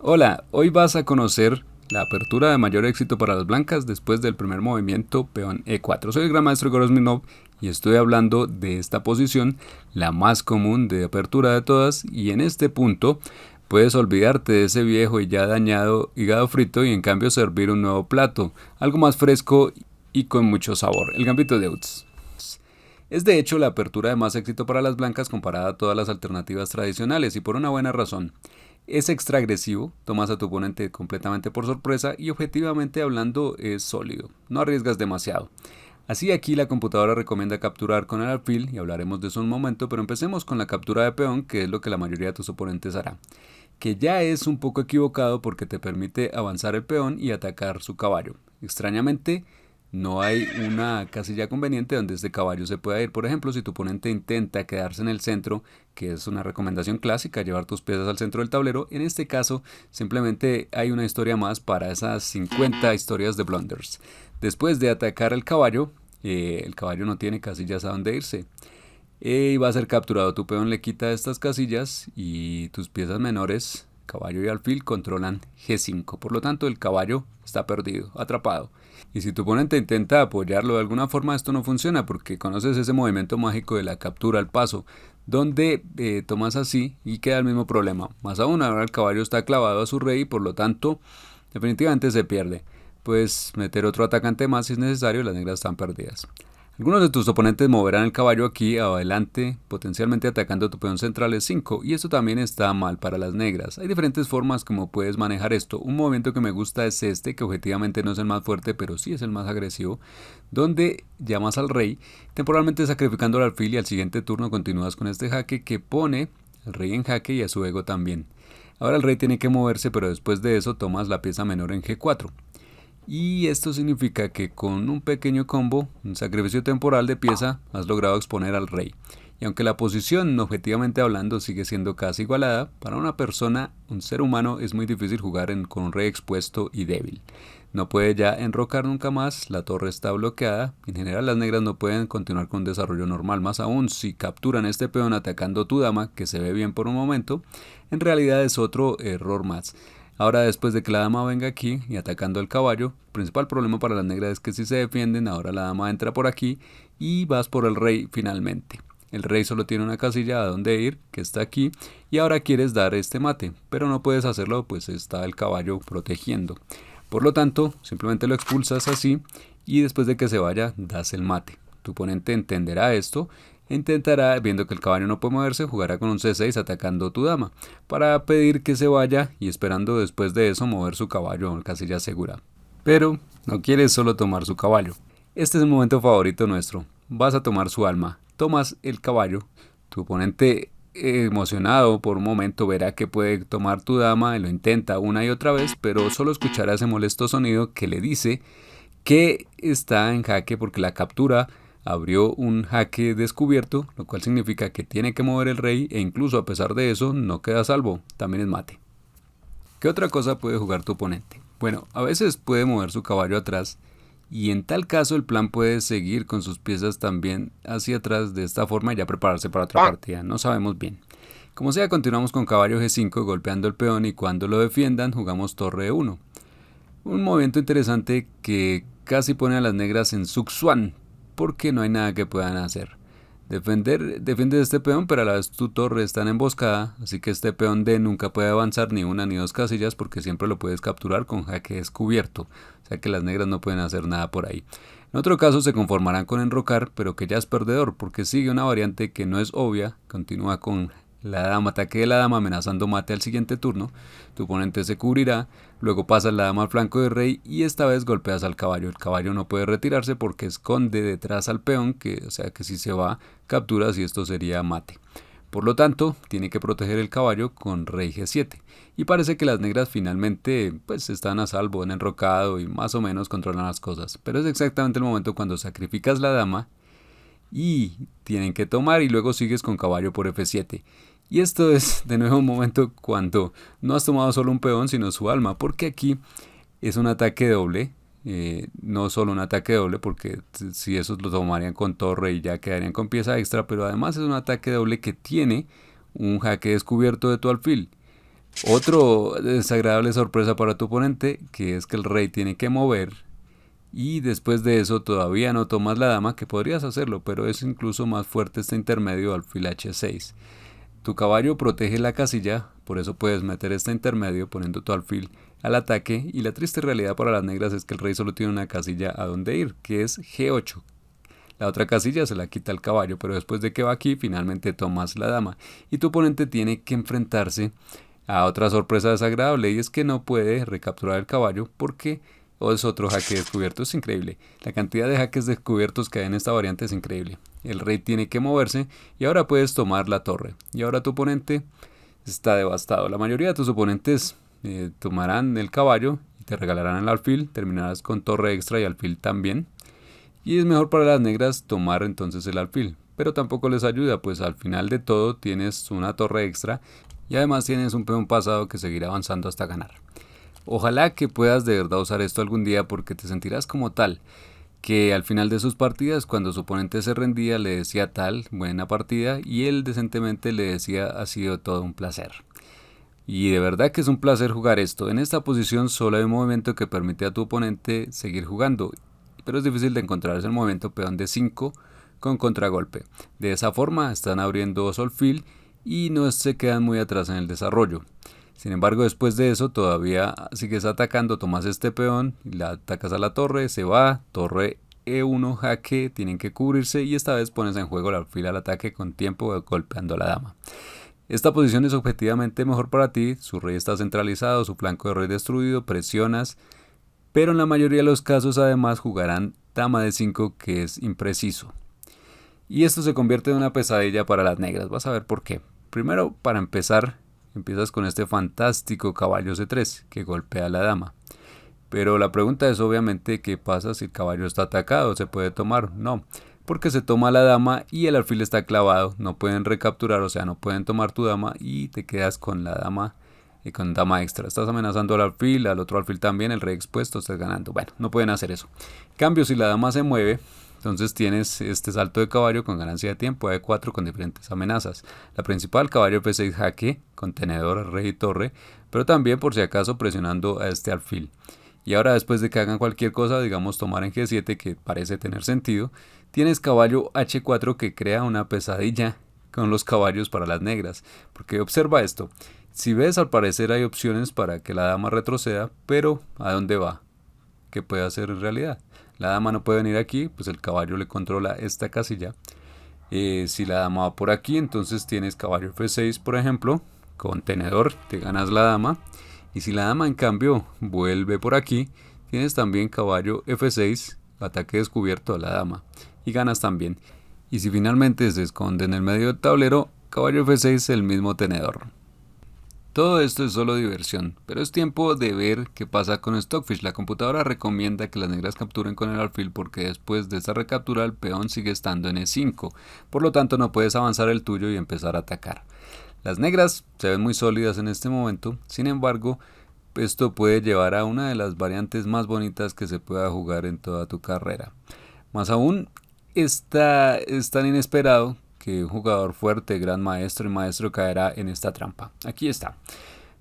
Hola, hoy vas a conocer la apertura de mayor éxito para las blancas después del primer movimiento peón E4. Soy el gran maestro Igor Osminov y estoy hablando de esta posición, la más común de apertura de todas, y en este punto puedes olvidarte de ese viejo y ya dañado hígado frito y en cambio servir un nuevo plato, algo más fresco y con mucho sabor, el gambito de Utz. Es de hecho la apertura de más éxito para las blancas comparada a todas las alternativas tradicionales y por una buena razón. Es extra agresivo, tomas a tu oponente completamente por sorpresa y objetivamente hablando es sólido, no arriesgas demasiado. Así aquí la computadora recomienda capturar con el alfil y hablaremos de eso en un momento, pero empecemos con la captura de peón, que es lo que la mayoría de tus oponentes hará, que ya es un poco equivocado porque te permite avanzar el peón y atacar su caballo. Extrañamente, no hay una casilla conveniente donde este caballo se pueda ir. Por ejemplo, si tu oponente intenta quedarse en el centro, que es una recomendación clásica, llevar tus piezas al centro del tablero, en este caso simplemente hay una historia más para esas 50 historias de blunders. Después de atacar al caballo, el caballo no tiene casillas a donde irse. Y va a ser capturado. Tu peón le quita estas casillas y tus piezas menores, caballo y alfil, controlan G5. Por lo tanto, el caballo está perdido, atrapado. Y si tu oponente intenta apoyarlo de alguna forma, esto no funciona porque conoces ese movimiento mágico de la captura al paso, donde tomas así y queda el mismo problema. Más aún, ahora el caballo está clavado a su rey y por lo tanto, definitivamente se pierde. Puedes meter otro atacante más si es necesario, las negras están perdidas. Algunos de tus oponentes moverán el caballo aquí adelante, potencialmente atacando tu peón central E5, y esto también está mal para las negras. Hay diferentes formas como puedes manejar esto. Un movimiento que me gusta es este, que objetivamente no es el más fuerte, pero sí es el más agresivo, donde llamas al rey, temporalmente sacrificando el alfil y al siguiente turno continúas con este jaque que pone al rey en jaque y a su ego también. Ahora el rey tiene que moverse, pero después de eso tomas la pieza menor en G4. Y esto significa que con un pequeño combo, un sacrificio temporal de pieza, has logrado exponer al rey. Y aunque la posición, objetivamente hablando, sigue siendo casi igualada, para una persona, un ser humano, es muy difícil jugar con un rey expuesto y débil. No puede ya enrocar nunca más, la torre está bloqueada, en general las negras no pueden continuar con un desarrollo normal, más aún si capturan este peón atacando tu dama, que se ve bien por un momento, en realidad es otro error más. Ahora después de que la dama venga aquí y atacando el caballo, el principal problema para las negras es que si se defienden, ahora la dama entra por aquí y vas por el rey finalmente. El rey solo tiene una casilla a donde ir, que está aquí, y ahora quieres dar este mate, pero no puedes hacerlo pues está el caballo protegiendo. Por lo tanto, simplemente lo expulsas así y después de que se vaya, das el mate. Tu oponente entenderá esto e intentará, viendo que el caballo no puede moverse, jugará con un C6 atacando tu dama, para pedir que se vaya y esperando después de eso mover su caballo a casilla segura. Pero no quieres solo tomar su caballo. Este es el momento favorito nuestro. Vas a tomar su alma. Tomas el caballo. Tu oponente emocionado por un momento verá que puede tomar tu dama y lo intenta una y otra vez, pero solo escuchará ese molesto sonido que le dice que está en jaque porque la captura abrió un jaque descubierto, lo cual significa que tiene que mover el rey e incluso a pesar de eso no queda a salvo, también es mate. ¿Qué otra cosa puede jugar tu oponente? Bueno, a veces puede mover su caballo atrás y en tal caso el plan puede seguir con sus piezas también hacia atrás de esta forma y ya prepararse para otra partida, no sabemos bien. Como sea, continuamos con caballo G5 golpeando el peón y cuando lo defiendan jugamos torre E1. Un movimiento interesante que casi pone a las negras en Suxuan, porque no hay nada que puedan hacer. Defiendes este peón, pero a la vez tu torre está en emboscada, así que este peón D nunca puede avanzar ni una ni dos casillas porque siempre lo puedes capturar con jaque descubierto, o sea que las negras no pueden hacer nada por ahí. En otro caso se conformarán con enrocar, pero que ya es perdedor porque sigue una variante que no es obvia, continúa con la dama, ataque de la dama amenazando mate al siguiente turno, tu oponente se cubrirá, luego pasas la dama al flanco del rey y esta vez golpeas al caballo. El caballo no puede retirarse porque esconde detrás al peón, o sea que si se va, capturas y esto sería mate. Por lo tanto, tiene que proteger el caballo con rey G7. Y parece que las negras finalmente pues están a salvo en enrocado y más o menos controlan las cosas. Pero es exactamente el momento cuando sacrificas la dama y tienen que tomar y luego sigues con caballo por F7. Y esto es de nuevo un momento cuando no has tomado solo un peón sino su alma, porque aquí es un ataque doble, no solo un ataque doble porque si esos lo tomarían con torre y ya quedarían con pieza extra, pero además es un ataque doble que tiene un jaque descubierto de tu alfil. Otro desagradable sorpresa para tu oponente, que es que el rey tiene que mover y después de eso todavía no tomas la dama, que podrías hacerlo, pero es incluso más fuerte este intermedio alfil h6. Tu caballo protege la casilla, por eso puedes meter este intermedio poniendo tu alfil al ataque, y la triste realidad para las negras es que el rey solo tiene una casilla a donde ir, que es g8. La otra casilla se la quita el caballo, pero después de que va aquí, finalmente tomas la dama. Y tu oponente tiene que enfrentarse a otra sorpresa desagradable, y es que no puede recapturar el caballo porque es otro jaque descubierto. Es increíble. La cantidad de jaques descubiertos que hay en esta variante es increíble. El rey tiene que moverse y ahora puedes tomar la torre. Y ahora tu oponente está devastado. La mayoría de tus oponentes tomarán el caballo y te regalarán el alfil. Terminarás con torre extra y alfil también. Y es mejor para las negras tomar entonces el alfil, pero tampoco les ayuda, pues al final de todo tienes una torre extra y además tienes un peón pasado que seguirá avanzando hasta ganar. Ojalá que puedas de verdad usar esto algún día, porque te sentirás como tal, que al final de sus partidas, cuando su oponente se rendía, le decía tal, buena partida, y él decentemente le decía, ha sido todo un placer. Y de verdad que es un placer jugar esto. En esta posición solo hay un movimiento que permite a tu oponente seguir jugando, pero es difícil de encontrar. Es el movimiento peón de 5 con contragolpe. De esa forma están abriendo solfil y no se quedan muy atrás en el desarrollo. Sin embargo, después de eso todavía sigues atacando, tomas este peón, la atacas a la torre, se va, torre E1 jaque, tienen que cubrirse y esta vez pones en juego el alfil al ataque con tiempo golpeando a la dama. Esta posición es objetivamente mejor para ti, su rey está centralizado, su flanco de rey destruido, presionas, pero en la mayoría de los casos además jugarán dama de 5, que es impreciso. Y esto se convierte en una pesadilla para las negras, vas a ver por qué. Primero, para empezar, empiezas con este fantástico caballo c3 que golpea a la dama. Pero la pregunta es obviamente qué pasa si el caballo está atacado, ¿se puede tomar? No, porque se toma la dama y el alfil está clavado, no pueden recapturar, o sea, no pueden tomar tu dama y te quedas con la dama y con dama extra. Estás amenazando al alfil, al otro alfil también, el rey expuesto, estás ganando. Bueno, no pueden hacer eso. En cambio, si la dama se mueve, entonces tienes este salto de caballo con ganancia de tiempo, E4 con diferentes amenazas. La principal, caballo F6 jaque, con tenedor, rey y torre, pero también por si acaso presionando a este alfil. Y ahora después de que hagan cualquier cosa, digamos tomar en G7, que parece tener sentido, tienes caballo H4 que crea una pesadilla con los caballos para las negras. Porque observa esto, si ves, al parecer hay opciones para que la dama retroceda, pero ¿a dónde va? ¿Qué puede hacer en realidad? La dama no puede venir aquí, pues el caballo le controla esta casilla. Si la dama va por aquí, entonces tienes caballo F6, por ejemplo, con tenedor, te ganas la dama. Y si la dama en cambio vuelve por aquí, tienes también caballo F6, ataque descubierto a la dama, y ganas también. Y si finalmente se esconde en el medio del tablero, caballo F6, el mismo tenedor. Todo esto es solo diversión, pero es tiempo de ver qué pasa con Stockfish. La computadora recomienda que las negras capturen con el alfil porque después de esta recaptura el peón sigue estando en E5, por lo tanto no puedes avanzar el tuyo y empezar a atacar. Las negras se ven muy sólidas en este momento, sin embargo, esto puede llevar a una de las variantes más bonitas que se pueda jugar en toda tu carrera. Más aún, es tan inesperado que un jugador fuerte, gran maestro y maestro caerá en esta trampa. Aquí está.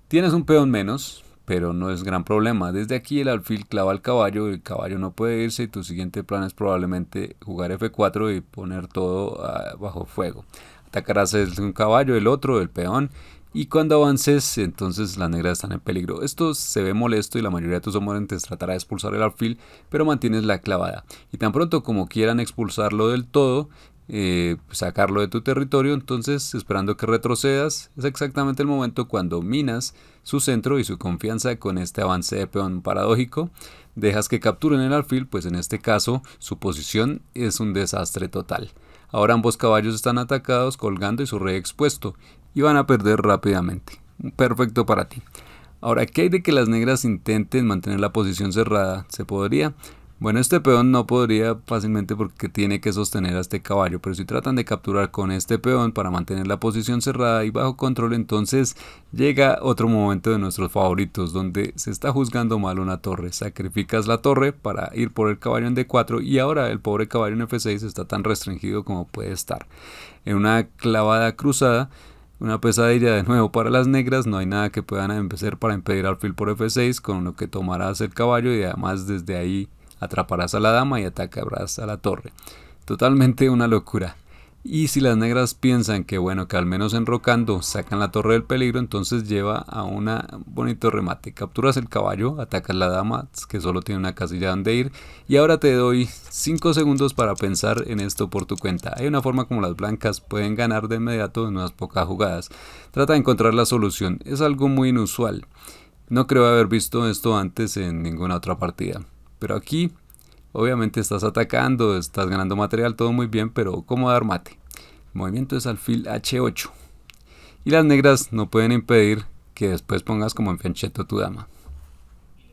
Tienes un peón menos, pero no es gran problema. Desde aquí el alfil clava al caballo, el caballo no puede irse y tu siguiente plan es probablemente jugar F4 y poner todo bajo fuego. Atacarás un caballo, el otro, el peón, y cuando avances, entonces las negras están en peligro. Esto se ve molesto y la mayoría de tus oponentes tratará de expulsar el alfil, pero mantienes la clavada. Y tan pronto como quieran expulsarlo del todo, sacarlo de tu territorio, entonces esperando que retrocedas, es exactamente el momento cuando minas su centro y su confianza con este avance de peón paradójico. Dejas que capturen el alfil, pues en este caso su posición es un desastre total. Ahora ambos caballos están atacados, colgando y su rey expuesto, y van a perder rápidamente. Perfecto para ti. Ahora, ¿qué hay de que las negras intenten mantener la posición cerrada? ¿Se podría? Bueno, este peón no podría fácilmente porque tiene que sostener a este caballo, pero si tratan de capturar con este peón para mantener la posición cerrada y bajo control, entonces llega otro momento de nuestros favoritos, donde se está juzgando mal una torre. Sacrificas la torre para ir por el caballo en D4 y ahora el pobre caballo en F6 está tan restringido como puede estar. En una clavada cruzada, Una pesadilla de nuevo para las negras, no hay nada que puedan empezar para impedir alfil por F6, con lo que tomarás el caballo y además desde ahí atraparás a la dama y atacarás a la torre. Totalmente una locura. Y si las negras piensan que bueno, que al menos enrocando sacan la torre del peligro, entonces lleva a un bonito remate. Capturas el caballo, atacas la dama, que solo tiene una casilla donde ir. Y ahora te doy 5 segundos para pensar en esto por tu cuenta. Hay una forma como las blancas pueden ganar de inmediato en unas pocas jugadas. Trata de encontrar la solución. Es algo muy inusual. No creo haber visto esto antes en ninguna otra partida. Pero aquí obviamente estás atacando, estás ganando material, todo muy bien, pero ¿cómo dar mate? El movimiento es alfil H8. Y las negras no pueden impedir que después pongas como en fianchetto tu dama.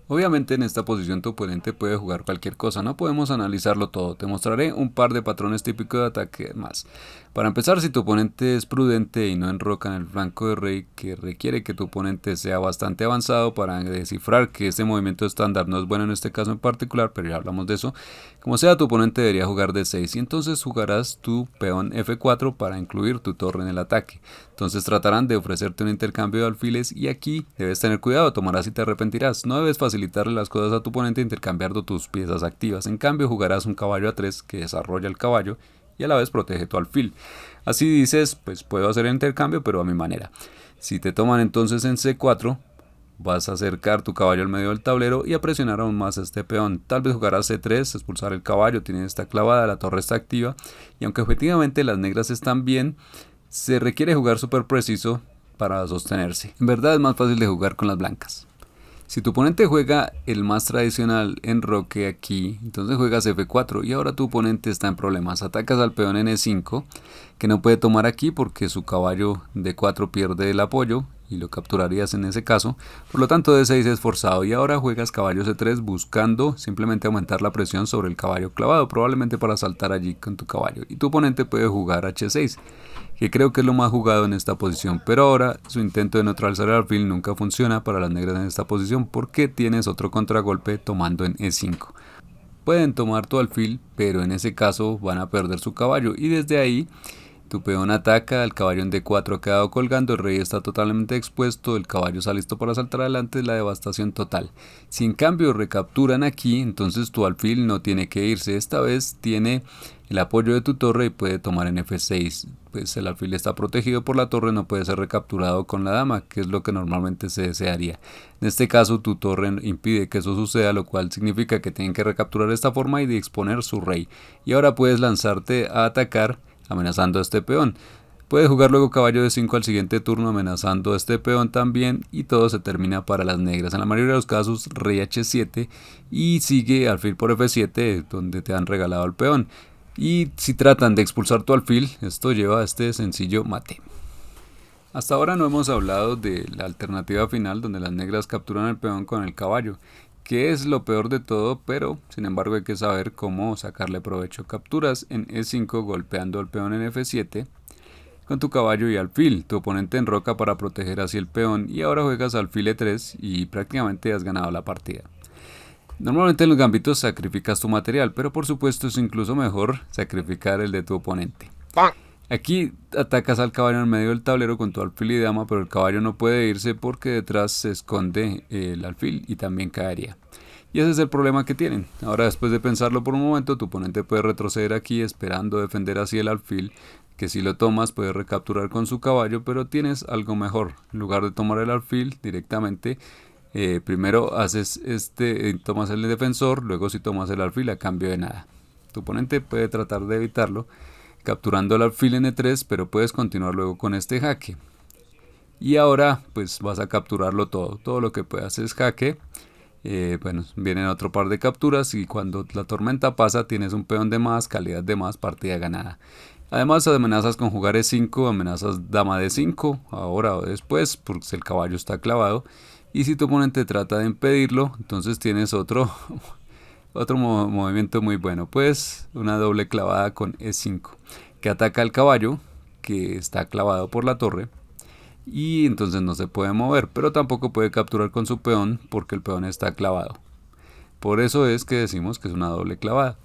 Obviamente en esta posición tu oponente puede jugar cualquier cosa, no podemos analizarlo todo, te mostraré un par de patrones típicos de ataque más. Para empezar, si tu oponente es prudente y no enroca en el flanco de rey, que requiere que tu oponente sea bastante avanzado para descifrar que este movimiento estándar no es bueno en este caso en particular, pero ya hablamos de eso. Como sea, tu oponente debería jugar D6 y entonces jugarás tu peón F4 para incluir tu torre en el ataque. Entonces tratarán de ofrecerte un intercambio de alfiles y aquí debes tener cuidado, tomarás y te arrepentirás. No debes facilitarle las cosas a tu oponente intercambiando tus piezas activas. En cambio, jugarás un caballo A3 que desarrolla el caballo y a la vez protege tu alfil. Así dices, pues puedo hacer el intercambio, pero a mi manera. Si te toman entonces en C4, vas a acercar tu caballo al medio del tablero y a presionar aún más a este peón. Tal vez jugarás C3, expulsar el caballo, tiene esta clavada, la torre está activa. Y aunque objetivamente las negras están bien, se requiere jugar súper preciso para sostenerse. En verdad es más fácil de jugar con las blancas. Si tu oponente juega el más tradicional enroque aquí, entonces juegas F4 y ahora tu oponente está en problemas. Atacas al peón en E5, que no puede tomar aquí porque su caballo D4 pierde el apoyo y lo capturarías en ese caso. Por lo tanto D6 es forzado y ahora juegas caballo C3 buscando simplemente aumentar la presión sobre el caballo clavado, probablemente para saltar allí con tu caballo. Y tu oponente puede jugar H6, que creo que es lo más jugado en esta posición, pero ahora su intento de neutralizar el alfil nunca funciona para las negras en esta posición porque tienes otro contragolpe tomando en E5. Pueden tomar tu alfil, pero en ese caso van a perder su caballo y desde ahí tu peón ataca, el caballo en D4 ha quedado colgando, el rey está totalmente expuesto, el caballo está listo para saltar adelante, es la devastación total. Si en cambio recapturan aquí, entonces tu alfil no tiene que irse, esta vez tiene el apoyo de tu torre y puede tomar en F6. Pues el alfil está protegido por la torre, no puede ser recapturado con la dama, que es lo que normalmente se desearía. En este caso tu torre impide que eso suceda, lo cual significa que tienen que recapturar de esta forma y de exponer su rey. Y ahora puedes lanzarte a atacar amenazando a este peón. Puede jugar luego caballo D5 al siguiente turno amenazando a este peón también y todo se termina para las negras. En la mayoría de los casos rey H7 y sigue alfil por F7 donde te han regalado el peón. Y si tratan de expulsar tu alfil, esto lleva a este sencillo mate. Hasta ahora no hemos hablado de la alternativa final donde las negras capturan el peón con el caballo, que es lo peor de todo, pero sin embargo hay que saber cómo sacarle provecho. Capturas en E5 golpeando el peón en F7 con tu caballo y alfil. Tu oponente enroca para proteger así el peón y ahora juegas alfil E3 y prácticamente has ganado la partida. Normalmente en los gambitos sacrificas tu material, pero por supuesto es incluso mejor sacrificar el de tu oponente. Aquí atacas al caballo en medio del tablero con tu alfil y dama, pero el caballo no puede irse porque detrás se esconde el alfil y también caería. Y ese es el problema que tienen. Ahora, después de pensarlo por un momento, tu oponente puede retroceder aquí esperando defender así el alfil, que si lo tomas puedes recapturar con su caballo, pero tienes algo mejor. En lugar de tomar el alfil directamente, primero haces tomas el defensor, luego si tomas el alfil a cambio de nada. Tu oponente puede tratar de evitarlo capturando el alfil en E3, pero puedes continuar luego con este jaque. Y ahora pues vas a capturarlo todo lo que puedas es jaque. Bueno, vienen otro par de capturas y cuando la tormenta pasa tienes un peón de más, calidad de más, partida ganada. Además amenazas con jugar E5, amenazas dama D5, ahora o después, porque el caballo está clavado. Y si tu oponente trata de impedirlo, entonces tienes otro movimiento muy bueno, pues una doble clavada con E5, que ataca al caballo, que está clavado por la torre, y entonces no se puede mover, pero tampoco puede capturar con su peón, porque el peón está clavado. Por eso es que decimos que es una doble clavada.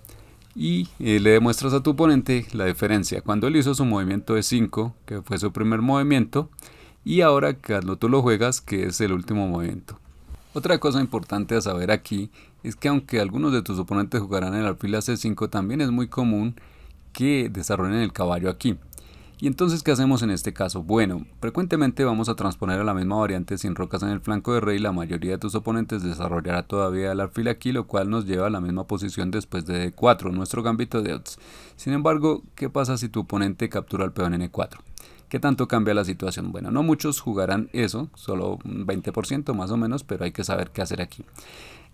y le demuestras a tu oponente la diferencia cuando él hizo su movimiento de 5, que fue su primer movimiento, y ahora cuando tú lo juegas, que es el último movimiento. Otra cosa importante a saber aquí es que aunque algunos de tus oponentes jugarán el alfil a C5, también es muy común que desarrollen el caballo aquí. ¿Y entonces qué hacemos en este caso? Bueno, frecuentemente vamos a transponer a la misma variante sin rocas en el flanco de rey. La mayoría de tus oponentes desarrollará todavía el alfil aquí, lo cual nos lleva a la misma posición después de D4, nuestro gambito de odds. Sin embargo, ¿qué pasa si tu oponente captura el peón en E4? ¿Qué tanto cambia la situación? Bueno, no muchos jugarán eso, solo un 20% más o menos, pero hay que saber qué hacer aquí.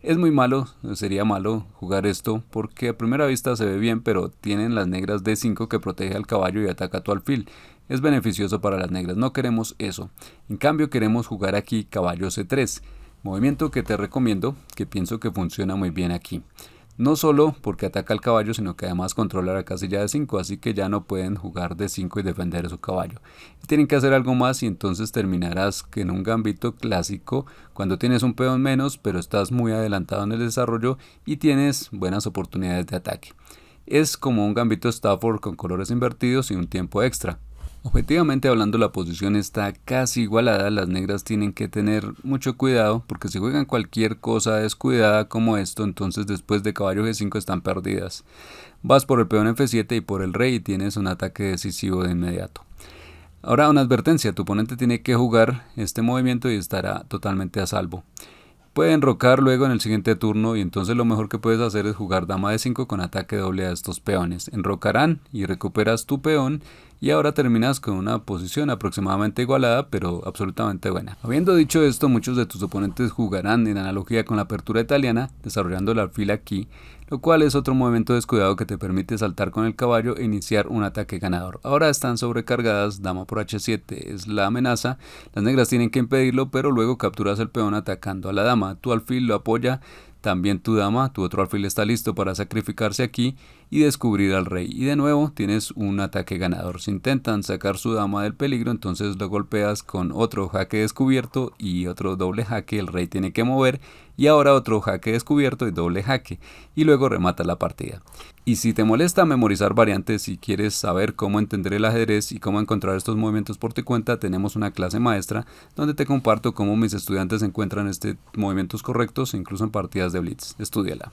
Es muy malo, sería malo jugar esto porque a primera vista se ve bien, pero tienen las negras D5 que protege al caballo y ataca tu alfil. Es beneficioso para las negras, no queremos eso. En cambio queremos jugar aquí caballo C3, movimiento que te recomiendo, que pienso que funciona muy bien aquí. No solo porque ataca al caballo, sino que además controla la casilla de 5, así que ya no pueden jugar de 5 y defender a su caballo. Tienen que hacer algo más y entonces terminarás en un gambito clásico cuando tienes un peón menos, pero estás muy adelantado en el desarrollo y tienes buenas oportunidades de ataque. Es como un gambito Stafford con colores invertidos y un tiempo extra. Objetivamente hablando, la posición está casi igualada. Las negras tienen que tener mucho cuidado porque si juegan cualquier cosa descuidada como esto, entonces después de caballo G5 están perdidas. Vas por el peón F7 y por el rey y tienes un ataque decisivo de inmediato. Ahora una advertencia, tu oponente tiene que jugar este movimiento y estará totalmente a salvo. Puede enrocar luego en el siguiente turno y entonces lo mejor que puedes hacer es jugar dama de 5 con ataque doble a estos peones. Enrocarán y recuperas tu peón y ahora terminas con una posición aproximadamente igualada pero absolutamente buena. Habiendo dicho esto, muchos de tus oponentes jugarán en analogía con la apertura italiana, desarrollando el alfil aquí, lo cual es otro movimiento descuidado que te permite saltar con el caballo e iniciar un ataque ganador. Ahora están sobrecargadas, dama por H7 es la amenaza, las negras tienen que impedirlo, pero luego capturas el peón atacando a la dama, tu alfil lo apoya, también tu dama, tu otro alfil está listo para sacrificarse aquí y descubrir al rey. Y de nuevo tienes un ataque ganador. Si intentan sacar su dama del peligro, entonces lo golpeas con otro jaque descubierto y otro doble jaque. El rey tiene que mover y ahora otro jaque descubierto y doble jaque. Y luego remata la partida. Y si te molesta memorizar variantes y quieres saber cómo entender el ajedrez y cómo encontrar estos movimientos por tu cuenta, tenemos una clase maestra donde te comparto cómo mis estudiantes encuentran estos movimientos correctos, incluso en partidas de Blitz. Estúdiala.